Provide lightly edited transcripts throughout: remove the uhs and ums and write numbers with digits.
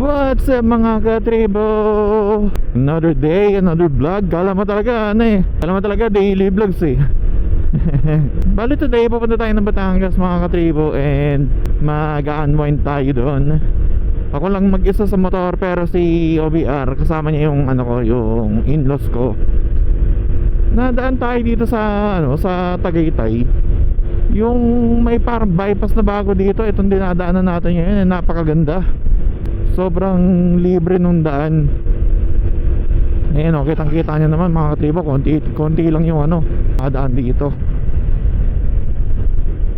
What's up mga katribo? Another day, another vlog. Kala mo talaga daily vlogs eh. Bali today pupunta tayo ng Batangas mga katribo, and mag-unwind tayo doon. Ako lang mag-isa sa motor, pero si OBR kasama niya yung yung in-laws ko. Nadaan tayo dito sa sa Tagaytay. Yung may parang bypass na bago dito, itong dinadaanan natin ngayon, napakaganda. Sobrang libre nung daan. Ayan o, kitang kita nyo naman mga katribo, konti lang yung daan dito.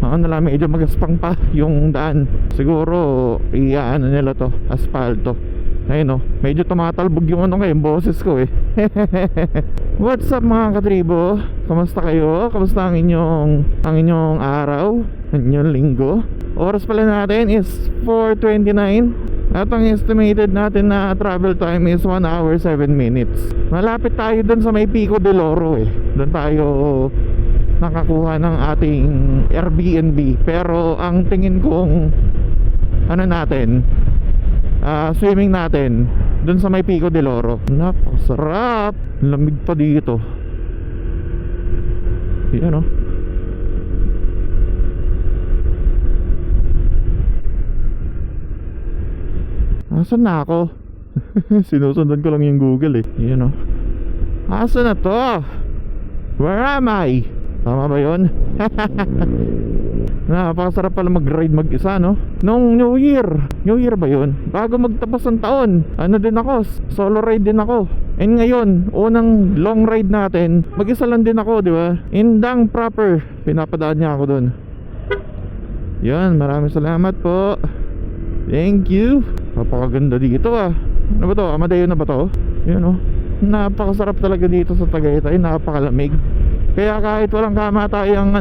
Medyo magaspang pa yung daan. Siguro nila to, aspalto. Ayun o, medyo tumatalbog yung yung boses ko eh. What's up mga katribo? Kamusta kayo? Kamusta ang inyong araw? Ang inyong linggo? Oras pala natin is 4:29. At ang estimated natin na travel time is 1 hour 7 minutes. Malapit tayo dun sa may Pico del Oro eh. Doon tayo nakakuha ng ating Airbnb. Pero ang tingin kong swimming natin dun sa may Pico del Oro. Napakasarap. Lamig pa dito. Yan o. Asan na ako? Sinusundan ko lang yung Google eh. Yan o. Asan na to? Where am I? Tama ba yun? Napakasarap pala mag-ride mag-isa no? Nung New Year ba yun? Bago magtapos ng taon, din ako, solo ride din ako. And ngayon, unang long ride natin, mag-isa lang din ako, di ba? Indang proper, pinapadaan niya ako dun. Yan, maraming salamat po. Thank you. Napakaganda dito ah. Ano ba to? Amadeo na ba to? Yan oh. Napakasarap talaga dito sa Tagaytay. Napakalamig. Kaya kahit walang kamatayang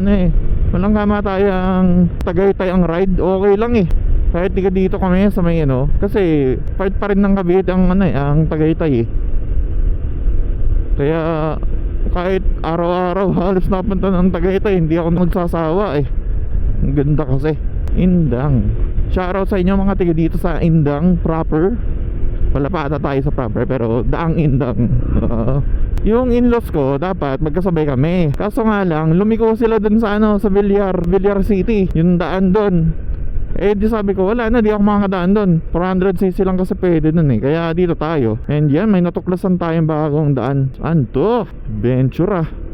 walang kamatayang Tagaytay ang ride, okay lang eh. Kahit tiga dito kami sa may kasi part pa rin ng Cavite ang Tagaytay eh. Kaya kahit araw-araw halos napunta ng Tagaytay, hindi ako magsasawa eh. Ang ganda kasi. Indang. Shoutout sa inyo mga tiga dito sa Indang proper. Wala pa ata tayo sa proper, pero daang Indang. Yung in-laws ko dapat magkasabay kami. Kaso nga lang, lumiko sila dun sa sa Villar City, yung daan dun. Eh di sabi ko, wala na, di ako makakadaan dun. 400cc lang kasi pwede dun eh. Kaya dito tayo. And yan, may natuklasan tayong bagong daan. Saan to? Ventura.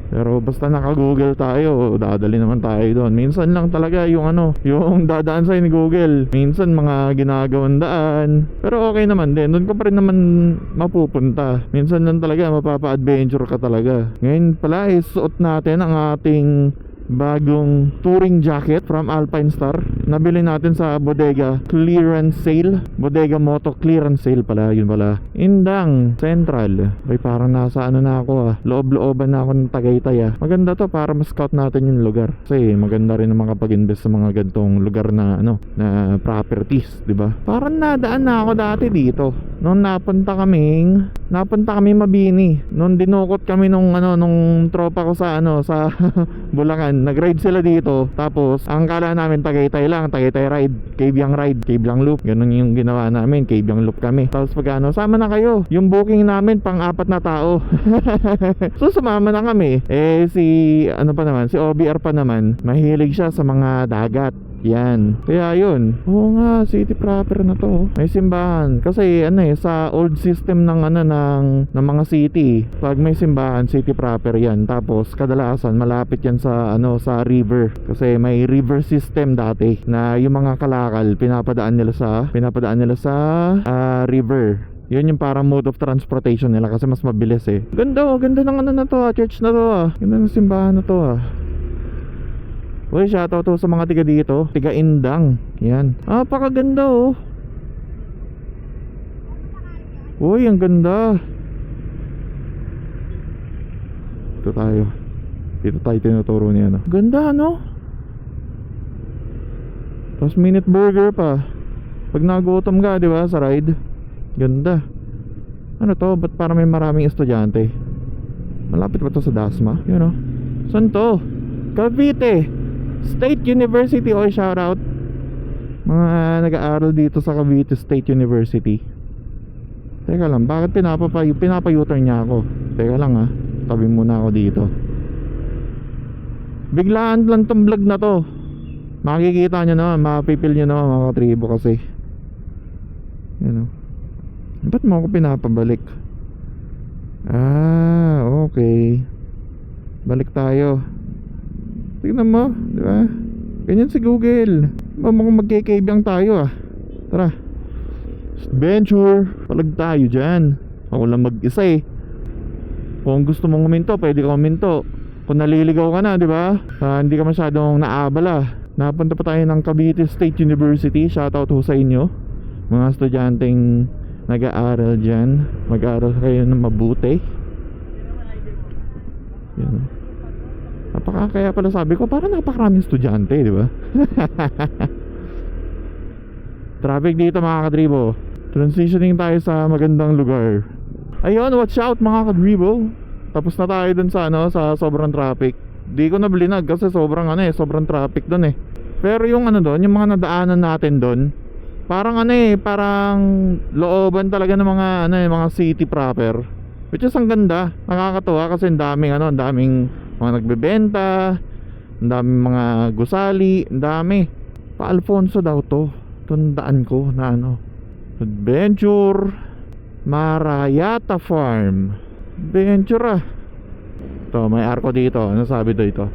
Pero basta naka-google tayo, dadali naman tayo doon. Minsan lang talaga yung yung dadaan sa'yo ni Google. Minsan mga ginagawang daan. Pero okay naman din, doon ka pa rin naman mapupunta. Minsan lang talaga mapapa-adventure ka talaga. Ngayon pala suot natin ang ating bagong touring jacket from Alpine Star. Nabili natin sa bodega clearance sale. Bodega Moto clearance sale pala. Yun pala, Indang Central. Ay parang nasa na ako loob-looban na ako ng Tagaytay Maganda to para ma-scout natin yung lugar. Kasi maganda rin naman kapag invest sa mga gantong lugar na na properties, di ba? Parang nadaan na ako dati dito. Noong napunta kami Mabini. Noong dinukot kami nung tropa ko sa sa Bulacan. Nag-ride sila dito. Tapos ang kala namin Tagaytay lang, Tagaytay ride, Cave Yang Loop. Ganun yung ginawa namin, Cave Yang Loop kami. Tapos pag sama na kayo. Yung booking namin pang-4 na tao. So sumama na kami. Si OBR pa naman, mahilig siya sa mga dagat. Yan. Kaya yun. Oo nga, city proper na to. May simbahan. Kasi sa old system ng mga city, pag may simbahan, city proper yan. Tapos kadalasan malapit yan sa sa river. Kasi may river system dati na yung mga kalakal pinapadaan nila sa river. Yun yung parang mode of transportation nila kasi mas mabilis eh. Ganda ng na to church na to Ganda ng simbahan na to Uy, shoutout to sa mga tiga dito, tiga Indang. Yan. Pakaganda Uy, ang ganda. Dito tayo tinuturo niya Ganda Tapos minute burger pa. Pag nagutom ka, di ba, sa ride. Ganda. To? Ba't parang may maraming estudyante? Malapit ba to sa Dasma? Yun Saan to? Cavite State University. Shoutout. Mga nag-aaral dito sa Cavite State University. Teka lang, bakit pinapa-U-turn niya ako? Teka lang ha, tabi muna ako dito. Biglaan lang tong vlog na to. Makikita nyo naman, mapipil nyo naman mga katribo kasi. Yan o. Ba't mo ako pinapabalik? Ah, okay. Balik tayo. Tignan mo, di ba? Ganyan si Google. Mukhang magkikaibang tayo ah. Tara. Adventure. Palag tayo dyan. Ako lang mag-isa eh. Kung gusto mong huminto, pwede ka huminto. Kung naliligaw ka na, di ba? Hindi ka masyadong naabala. Napunta pa tayo ng Cavite State University. Shoutout ho sa inyo, mga estudyanteng nag-aaral dyan. Mag-aaral kayo ng mabuti. Yan. Kaya pala sabi ko, parang napakaraming estudyante, di ba? Traffic dito mga kadribo. Transitioning tayo sa magandang lugar. Ayun, watch out mga kadribo. Tapos na tayo dun sa sa sobrang traffic. Di ko na blinag kasi sobrang sobrang traffic dun eh. Pero yung doon, yung mga nadaanan natin dun, parang parang looban talaga ng mga mga city proper. Which is ang ganda, nakakatuwa kasi ang daming mga nagbebenta, ang daming mga gusali, ang dami. Pa Alfonso daw to. Tandaan ko na Adventure Marayata Farm. Adventure ah. Ito, may arko dito. Ano sabi dito?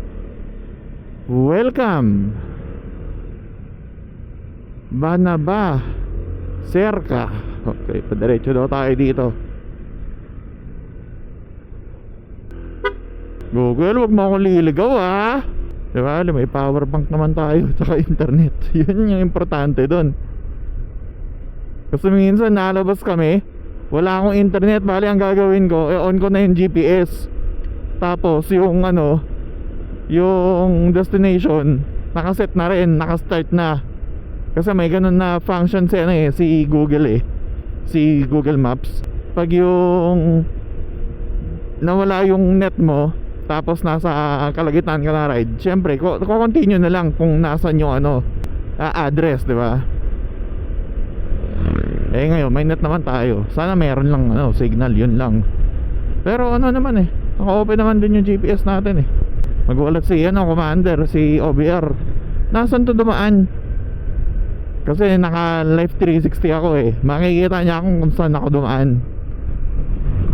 Welcome Banaba Cerca. Okay, padiretso daw tayo dito. Google, wag mo akong liligaw ah. Diba? May power bank naman tayo. Tsaka internet. Yun yung importante dun. Kasi minsan nalabas kami, wala akong internet. Bali ang gagawin ko, on ko na yung GPS. Tapos yung yung destination nakaset na rin, nakastart na. Kasi may ganun na function si Google si Google Maps. Pag yung nawala yung net mo, tapos nasa kalagitnaan ka na ride, syempre continue na lang kung nasan yung address, di ba? Ngayon may net naman tayo. Sana meron lang signal, yun lang. Pero naman naka-open naman din yung GPS natin Magulat si commander, si OBR. Nasaan to dumaan? Kasi naka live 360 ako makikita niya kung saan ako dumaan.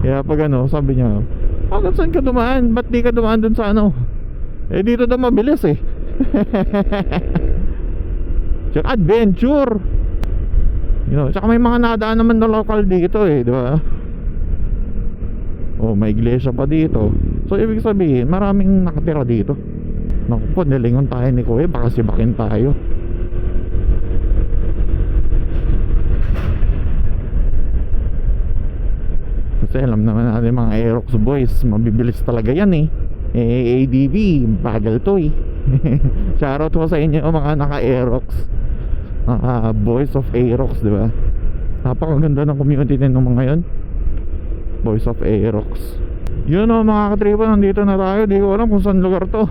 Kaya pag sabi niya, saan ka dumaan? Ba't di ka dumaan dun sa dito daw mabilis Tsaka adventure. Tsaka may mga nadaan naman na local dito di ba? May iglesia pa dito. So ibig sabihin, maraming nakatira dito. Naku po, nilingon tayo ni Kuya, baka sibakin tayo. Kasi alam naman natin mga Aerox boys, mabibilis talaga yan ADV, bagal to Shoutout ko sa inyo mga naka-Aerox, boys of Aerox, di ba? Napakaganda ng community din ng mga yun, boys of Aerox. Yun mga katripo, nandito na tayo. Di ko alam kung saan lugar to.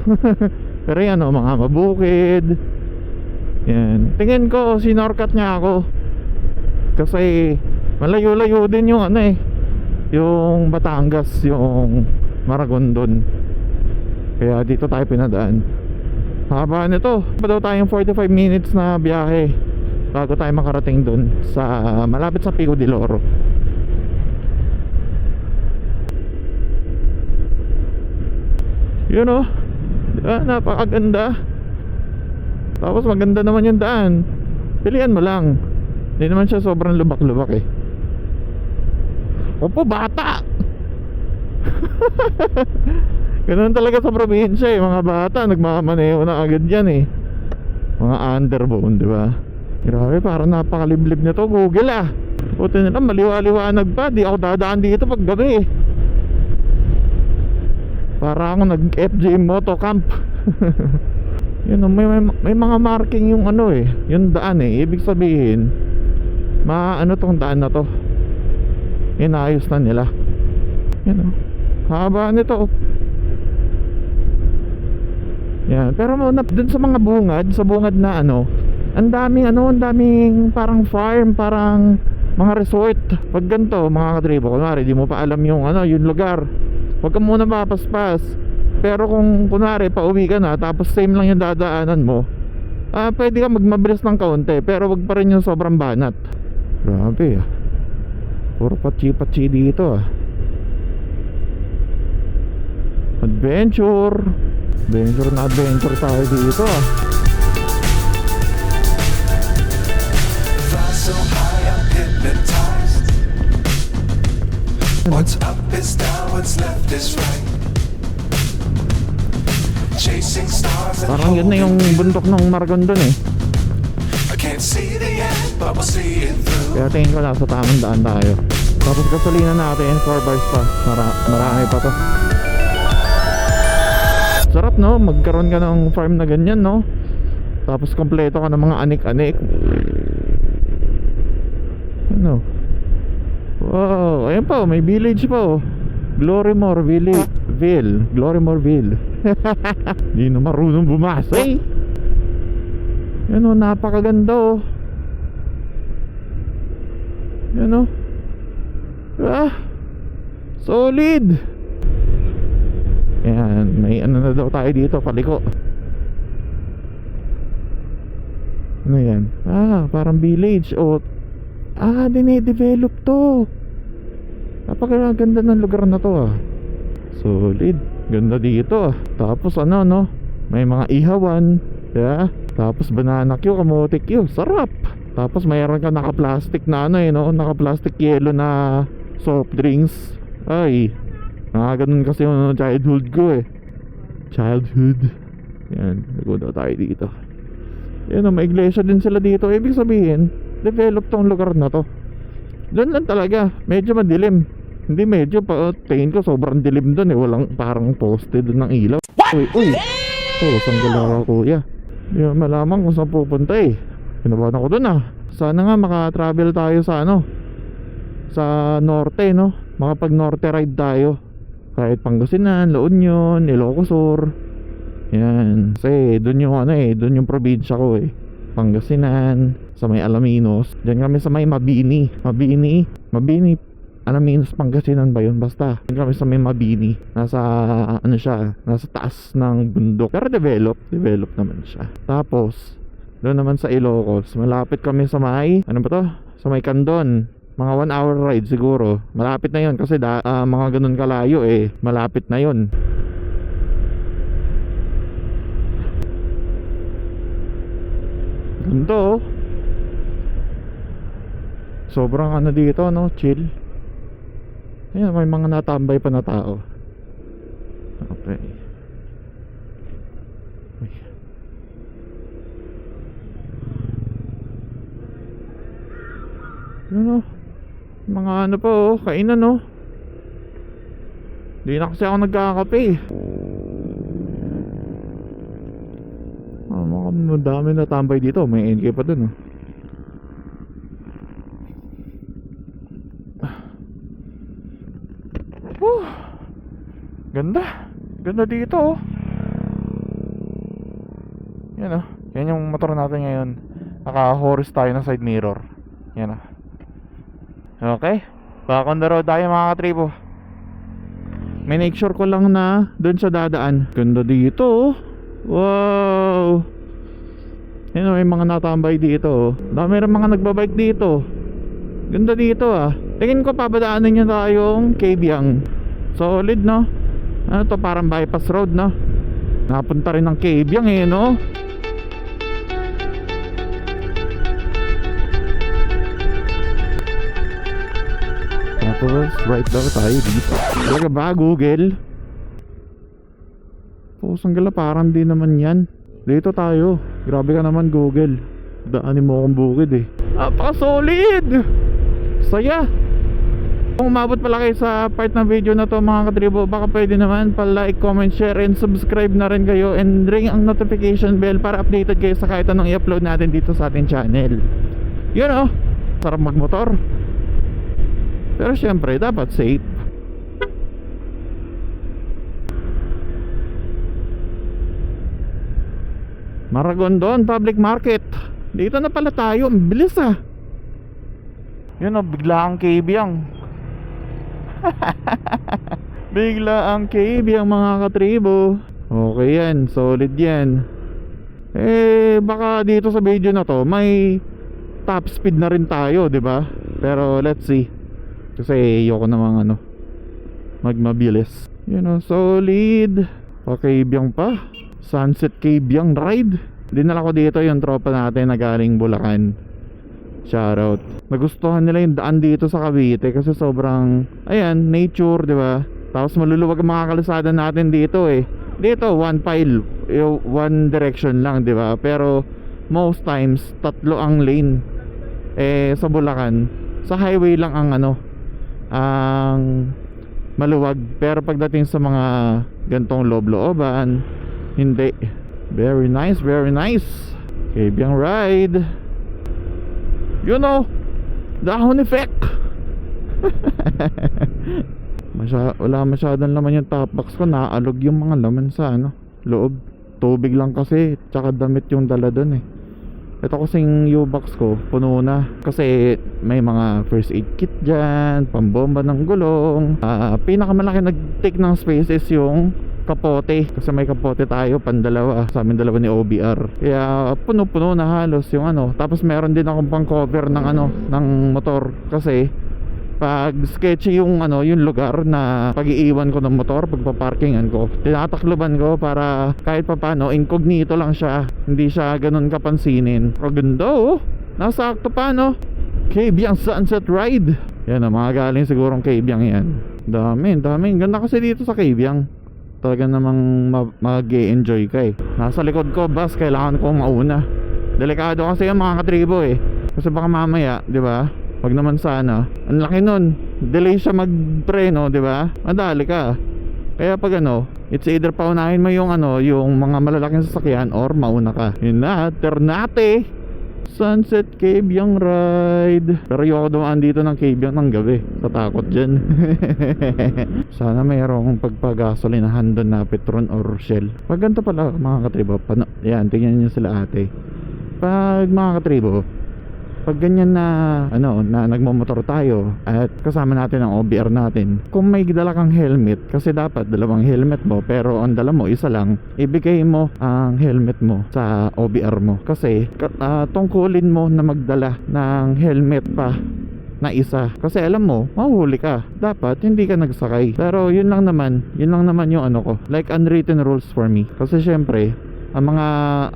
Pero yan mga mabukid. Yan. Tingin ko sinorkat niya ako. Kasi malayo-layo din yung yung Batangas, yung Maragondon. Kaya dito tayo pinadaan. Haba nito. Pa daw tayong 45 minutes na biyahe bago tayo makarating dun sa malapit sa Pico de Loro. Yun diba? Napakaganda. Tapos maganda naman yung daan. Pilihan mo lang. Hindi naman siya sobrang lubak-lubak Opo, bata. Ganun talaga sa probinsya mga bata nagmamaneho na agad yan mga underbone, di ba? Grabe, parang napakaliblib nito Google Buti nila maliwa-liwanag pa. Di ako dadaan dito pag gabi para ako nag-FJ Moto Camp. Yun may mga marking yung yung daan ibig sabihin tong daan na to inayos na nila. Yan haba nito. Yan, pero dun sa mga bungad, sa bungad na ang daming ano, ang daming parang farm, parang mga resort. Pag ganito mga katribo, kunwari di mo pa alam yung ano, yung lugar, huwag ka muna mapaspas. Pero kung kunwari pauwi ka na, tapos same lang yung dadaanan mo, pwede ka magmabilis ng kaunti, pero wag pa rin yung sobrang banat. Grabe ah, puro patsi-patsi dito ah. Adventure na adventure tayo dito ah. Fly so high, I'm hypnotized. What's up is down, what's left is right. Chasing stars and Parang yun na yung bundok ng Maragondon eh. I can't see the end, but we'll see it through. Kaya tingin ko nasa tamang daan tayo. Tapos gasolina natin 4 bars pa. Marami pa to. Sarap no, magkaroon ka ng farm na ganyan no. Tapos kompleto ka ng mga anik-anik. Ano? Wow, ayun pa, may village pa oh. Glorymore Glorymoreville. Di na marunong bumasa eh. Yan o, napakaganda oh. Yan o. Solid. Yan, may ano na daw tayo dito, paliko. Ano yan? Parang village o dine-develop to. Napakaganda ng lugar na to ah. Solid. Ganda dito ah. Tapos ano no, may mga ihawan, yeah? Tapos banana queue, kamote queue. Sarap. Tapos mayroon ka naka-plastic na ano eh no, naka-plastic yellow na soft drinks. Ay, ganun kasi yung childhood ko eh. Yan, nagudaw tayo dito. Yan o, may iglesia din sila dito. Ibig sabihin, develop tong lugar na to. Doon lang talaga, medyo madilim. Hindi medyo pa, tingin ko sobrang dilim doon eh. Walang parang poste doon ng ilaw. Uy sanggal ako kuya. Hindi mo malaman kung saan pupunta eh. Kinabahan ako doon ah. Sana nga maka-travel tayo sa ano, sa norte no. Makapag norte ride tayo. Kahit Pangasinan, La Union, Ilocos Sur. Yan. Kasi doon yung ano eh, doon yung probinsya ko eh. Pangasinan, sa may Alaminos. Diyan kami sa may Mabini, Alaminos, Pangasinan ba yun? Basta diyan kami sa may Mabini. Nasa ano siya, nasa taas ng bundok. Pero develop naman siya. Tapos doon naman sa Ilocos, malapit kami sa may ano ba to? Sa may Candon. Mga 1 hour ride siguro. Malapit na yun kasi mga ganun kalayo eh. Malapit na yun. Ganito oh. Sobrang ano dito no, chill. Ayan, may mga natambay pa na tao. Okay. Ano? Mga ano pa oh, kainan oh. Hindi na kasi ako nagkakape. Mga dami na tambay dito. May NK pa dun oh. Ganda dito oh. Yan oh. Yan yung motor natin ngayon. Naka-horse tayo ng side mirror. Yan oh. Okay, back on the road tayo mga katribo. May make sure ko lang na doon sa dadaan. Ganda dito oh. Wow. Yan oh, may mga natambay dito oh. Dami rin mga nagbabike dito. Ganda dito ah. Tingin ko pabadaanan niya tayong Kabyang. Solid no. Ano to, parang bypass road no. Napunta rin ng Kabyang eh no. Tapos right daw tayo dito. Talaga ba Google? Pusang gala, parang di naman yan. Dito tayo. Grabe ka naman Google. Daanin mo akong bukid eh. Napaka-solid! Saya! Kung umabot pala kayo sa part ng video na to mga katribo, baka pwede naman pa-like, comment, share, and subscribe na rin kayo. And ring ang notification bell para updated kayo sa kahit anong i-upload natin dito sa ating channel. Yun oh, sarap magmotor. Pero syempre, dapat safe. Maragondon Public Market. Dito na pala tayo. Ang bilis ah. Yun o, bigla ang kabyang. Bigla ang kabyang mga katribo. Okay yan, solid yan. Baka dito sa video na to may top speed na rin tayo, di ba? Pero let's see. Kasi ayoko namang magmabilis. Solid. Pakabyang pa. Sunset kabyang ride. Dinala ko dito yung tropa natin na galing Bulacan. Shoutout. Nagustuhan nila yung daan dito sa Cavite kasi sobrang, ayan, nature, di ba? Tapos maluluwag ang mga kalsada natin dito eh. Dito, one file, one direction lang, di ba? Pero most times, 3 ang lane. Sa Bulacan, sa highway lang ang ang maluwag. Pero pagdating sa mga gantong loob-looban, hindi. Very nice, very nice. Kabyang ride. Dahon effect. Wala masyadong laman yung top box ko. Naalog yung mga laman sa loob. Tubig lang kasi, tsaka damit yung dala dun eh. Ito kasing U-box ko, puno na. Kasi may mga first aid kit dyan, pambomba ng gulong. Pinakamalaki nag-take ng space is yung kapote. Kasi may kapote tayo, pandalawa. Sa amin dalawa ni OBR. Kaya puno-puno na halos yung Tapos meron din akong pang cover ng ng motor. Kasi pag sketchy yung yung lugar na pag-iiwan ko ng motor, pagpaparkingan ko, tinatakluban ko para kahit papano incognito lang siya, hindi siya ganun kapansinin. Kaganda oh, nasakto pa Kabyang sunset ride. Yan mga galing sigurong Kabyang yan. Dami. Ganda kasi dito sa Kabyang. Talaga namang mag-e-enjoy ka eh. Nasa likod ko bus, kailangan ko mauna. Delikado kasi yung mga katribo eh. Kasi baka mamaya, di ba? Wag naman sana. Ang laki nun. Delay siya magpreno, di ba? Madali ka. Kaya pag it's either paunahin mo yung yung mga malalaking sasakyan or mauna ka. Yun na, Ternate. Sunset Kabyang ride. Pero ayoko dumaan dito ng Kabyang ng gabi. Tatakot dyan. Sana mayroong pagpagasolinahan doon na Petron or Shell. Pag ganito pala mga katribo, yan, tingnan nyo sila ate. Pag mga katribo, pag ganyan na na nagmomotor tayo at kasama natin ang OBR natin, kung may dala kang helmet, kasi dapat dalawang helmet mo, pero ang dala mo isa lang, ibigay mo ang helmet mo sa OBR mo. Kasi tungkulin mo na magdala ng helmet pa na isa, kasi alam mo mahuhuli ka, dapat hindi ka nagsakay. Pero yun lang naman yung ko, like unwritten rules for me. Kasi syempre ang mga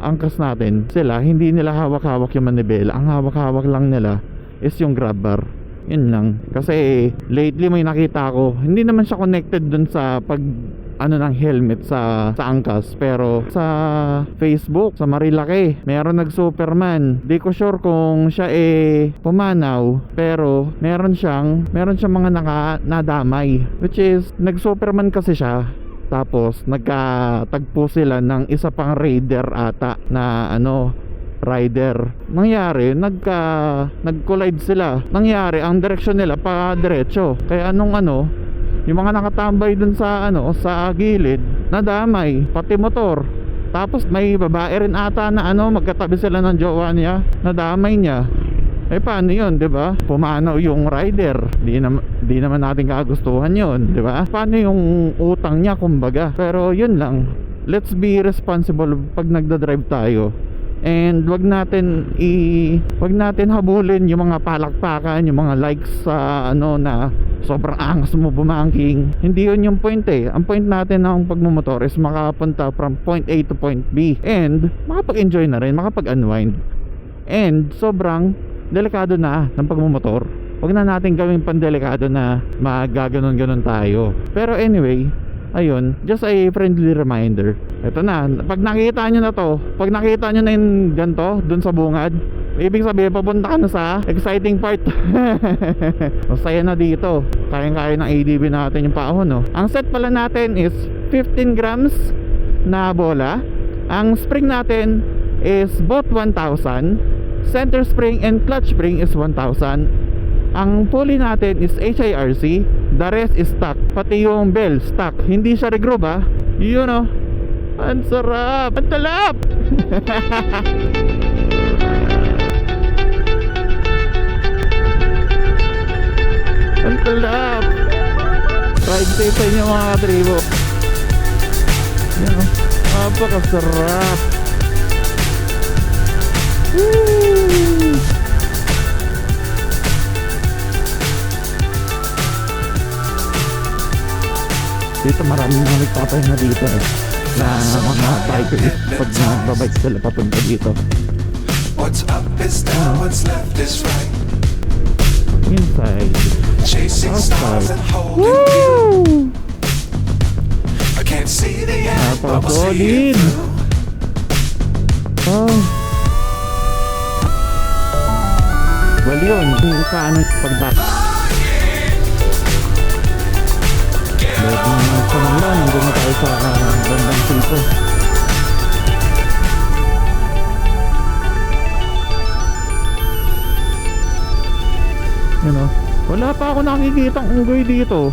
angkas natin, sila hindi nila hawak-hawak yung manibela. Ang hawak-hawak lang nila is yung grab bar. Yun lang. Kasi lately may nakita ko, hindi naman siya connected dun sa pag ng helmet sa angkas, pero sa Facebook, sa Marilaki, meron nag-Superman. Di ko sure kung siya pumanaw, pero meron siyang mga nadamay, which is nag-Superman kasi siya. Tapos nagkatagpo sila ng isa pang raider ata na rider. Nangyari, nag-collide sila. Nangyari, ang direksyon nila pa diretso. Kaya yung mga nakatambay dun sa sa gilid, nadamay pati motor. Tapos may babae rin ata na magkatabi sila ng jowa niya, nadamay niya. Paano yun, di ba? Pumanaw yung rider. Di naman natin kagustuhan yun, di ba? Paano yung utang niya, kumbaga? Pero yun lang. Let's be responsible pag nagdadrive tayo. And wag natin habulin yung mga palakpakan, yung mga likes sa na sobrang angas mo bumangking. Hindi yun yung point eh. Ang point natin ng pagmumotor is makapunta from point A to point B. And makapag-enjoy na rin, makapag-unwind. And sobrang delikado na ng pagmumotor. Huwag na natin gawing pandelikado na magaganon-ganon tayo. Pero anyway, ayun, just a friendly reminder. Ito na, pag nakita nyo na to, pag nakita nyo na yung ganito dun sa bungad, ibig sabihin papunta ka na sa exciting part. Masaya na dito. Kayang-kaya ng ADB natin yung paahon, Ang set pala natin is 15 grams na bola. Ang spring natin is both 1,000. Center spring and clutch spring is 1,000. Ang pulley natin is HIRC. The rest is stock. Pati yung bell stock. Hindi siya regroove Ang sarap. Ang talap. Ang talap. Ride safe sa inyo mga katribo. Yan o. Napakasarap. Woo! Dito maraming mga nagpapahinga dito eh, na mga bikers pag nagbabike sila papunta dito. What's up is down, what's left is right. Inside. Chasing stars Outside. and holding you. Woo! I can't see the end, but we'll see Napaka-solid. it through. Oh. Well yun, hindi ka ano pagdak. Dahil sa nila, nandun na tayo sa bandang tipo. You know, wala pa ako nakikitang unggoy dito.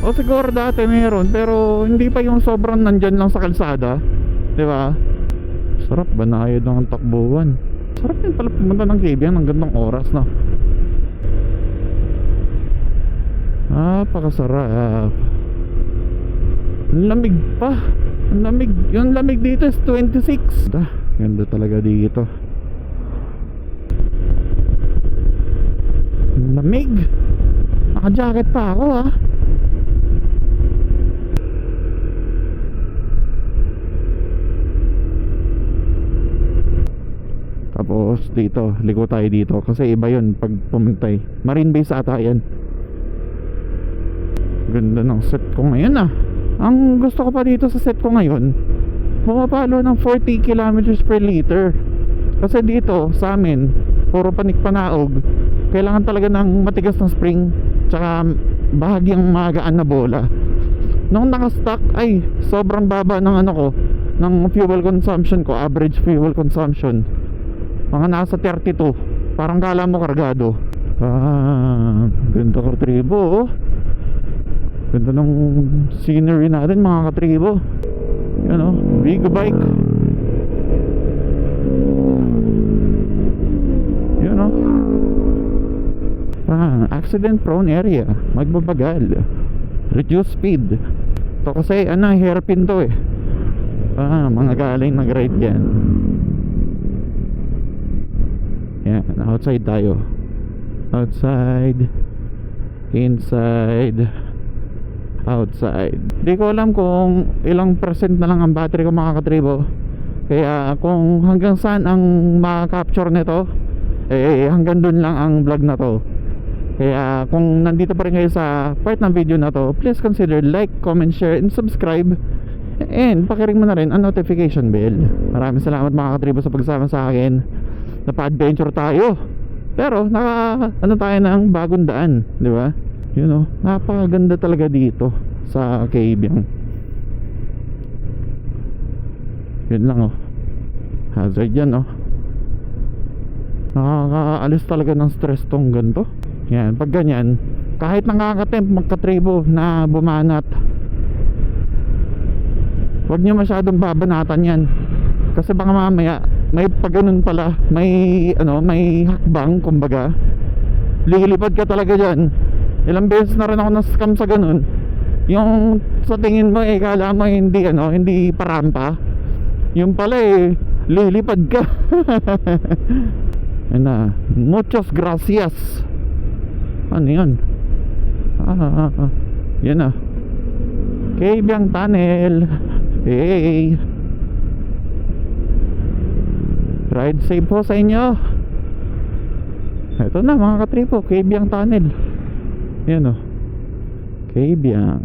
O siguro dati meron, pero hindi pa yung sobrang nandyan lang sa kalsada. Diba? Sarap, banayad ng takbuhan. Sarap din pala pumunta ng Cabian ng gandang oras, no? Napakasarap. Ang lamig pa. Ang lamig. Yung lamig dito is 26. Ganda talaga dito. Ang lamig. Naka-jacket pa ako, ha. Tapos dito, liko tayo dito kasi iba yun pag pumuntay. Marine base ata yan. Ganda ng set ko ngayon, ah. Ang gusto ko pa dito sa set ko ngayon, pumapalo ng 40 kilometers per liter. Kasi dito sa amin, puro panik-panaog. Kailangan talaga ng matigas na spring, tsaka bahagyang magaan na bola. Nung nakastock, ay sobrang baba ng ano ko, ng fuel consumption ko, average fuel consumption. Mga nasa 32. Parang kala mo kargado. Ganda katribo, oh. Ganda ng scenery natin mga katribo. Yan o, big bike. Yan o. Accident prone area. Magbabagal. Reduce speed. Ito kasi ano, hairpin to eh. Mga galing nag-ride yan. Yan, outside tayo. Outside. Inside. Outside. Di ko alam kung ilang percent na lang ang battery ko mga katribo. Kaya kung hanggang saan ang makaka-capture nito, eh hanggang dun lang ang vlog na to. Kaya kung nandito pa rin kayo sa part ng video na to, please consider like, comment, share, and subscribe. And pakiring mo na rin ang notification bell. Maraming salamat mga katribo sa pagsama sa akin. Napa-adventure tayo. Pero ano tayo ng bagong daan, di ba? You know, napakaganda talaga dito sa Cabiang. Yun lang, oh. Hazard yan, oh. Nakakaalis talaga ng stress tong ganito. Yan, pag ganyan, kahit nakaka-tempt magkatribo na bumanat, huwag nyo masyadong babanatan yan. Kasi baka mamaya may pag ganun pala, may hakbang, kumbaga lilipad ka talaga dyan. Ilang beses na rin ako na-scam sa ganun. Yung sa tingin mo kala mo hindi parampa, yung pala lilipad ka. Muchas gracias. Ano yun? Yan na, Cabiang Tunnel. Hey, ride safe po sa inyo. Ito na mga katripo, Cabiang Tunnel. Yan o, Cabiang.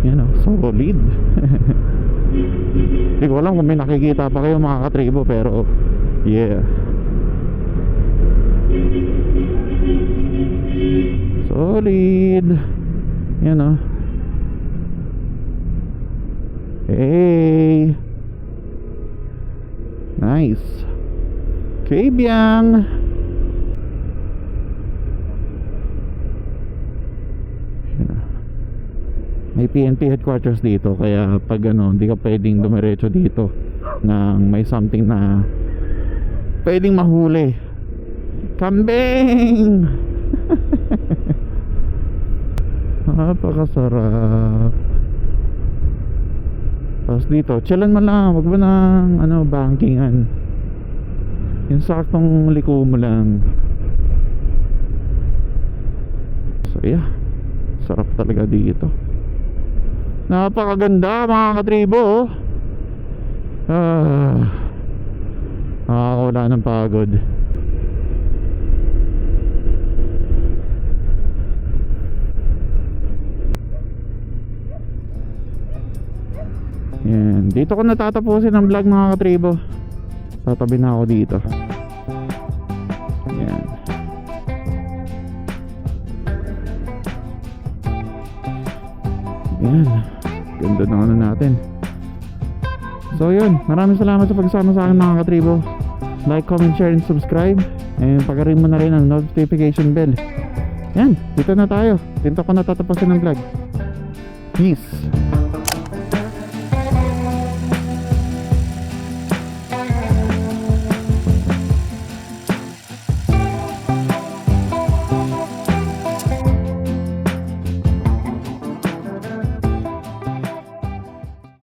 Yan o, solid. Hindi ko alam kung may nakikita pa kayo mga katribo, pero yeah, solid. Yan o, Hey. Nice. Okay, Biang. May PNP headquarters dito, kaya pag hindi ka pwedeng dumiretso dito nang may something na pwedeng mahuli. Kambing! Napakasarap. Tapos dito, chillan mo lang, wag mo nang bankingan. Yung saktong liko mo lang. So yeah, sarap talaga dito. Napakaganda mga katribo. Nakakawala ng pagod. Yan. Dito ko natatapusin ang vlog mga katribo. Tatabi na ako dito. Yan. Yan. Ganda ng natin. So yun, maraming salamat sa pagsama sa akin mga katribo. Like, comment, share, and subscribe. And pag-ring mo na rin ang notification bell. Yan, dito na tayo. Dito ko natatapusin ang vlog. Peace.